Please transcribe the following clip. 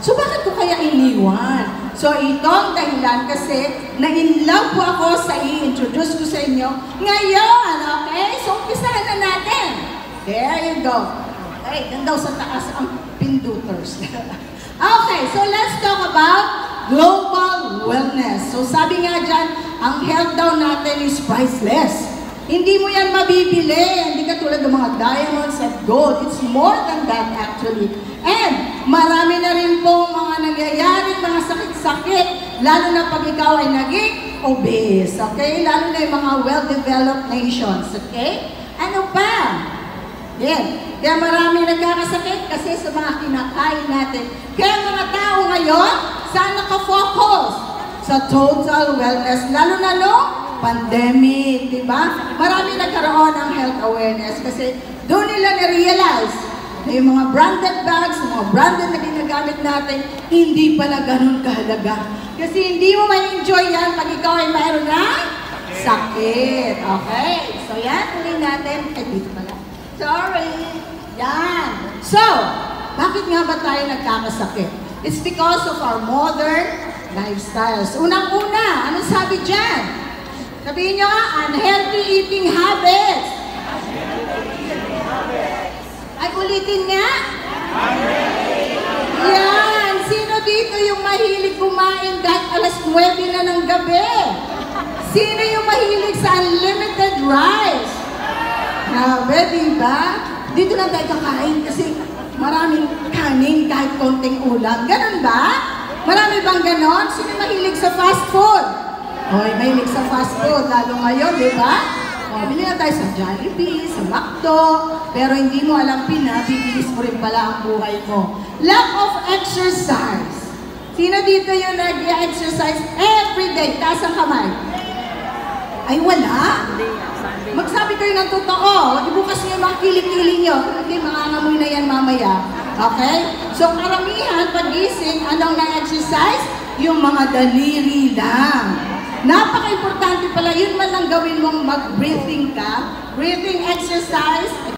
So bakit ko kaya iniwan? So ito ang dahilan kasi na-in-love po ako sa i-introduce ko sa inyo ngayon, okay? So umpisahan na natin. There you go. Okay, dan daw sa taas ang pinduters. Okay, so let's talk about global wellness. So sabi nga dyan, ang health daw natin is priceless. Hindi mo yan mabibili. Hindi katulad ng mga diamonds at gold. It's more than that actually. And marami na rin pong mga nangyayaring mga sakit-sakit, lalo na pag ikaw ay naging obese, okay? Lalo na yung mga well-developed nations, okay? Ano pa? Yan. Kaya marami nagkakasakit kasi sa mga kinakain natin. Kaya mga tao ngayon, saan nakafocus? Sa total wellness, lalo na no? Pandemic, di ba? Marami nagkaroon ng health awareness kasi doon nila na-realize na yung mga branded bags, yung mga branded na ginagamit natin, hindi pala ganun kahalaga. Kasi hindi mo ma-enjoy yan pag ikaw ay mayroon na sakit. Okay? So yan, tuloy natin. Ay, dito pala. Sorry. Yan. So, bakit nga ba tayo nagkakasakit? It's because of our modern lifestyles. Unang-una, anong sabi dyan? Sabihin nyo nga, unhealthy eating habits. Ay, ulitin nga. Yan. Sino dito yung mahilig kumain kahit alas 9 na ng gabi? Sino yung mahilig sa unlimited rice? Grabe, diba? Dito lang tayo kakain kasi maraming kanin kahit konting ulam. Ganun ba? Marami bang ganon? Sino mahilig sa fast food? Hoy, mahilig sa fast food. Lalo ngayon, diba? Bili na tayo sa Jollibee, sa McDo, pero hindi mo alam bibilis mo rin pala ang buhay mo. Lack of exercise. Sino dito yung nag-exercise every day? Taas ang kamay. Ay, wala. Magsabi kayo ng totoo. Ibukas niyo yung mga kiling-kiling nyo. Hindi, mangangamoy na yan mamaya. Okay? So, karamihan, pagising, anong na-exercise? Yung mga daliri lang. Napaka-importante pala, yun man lang gawin mong mag-breathing ka. Breathing exercise.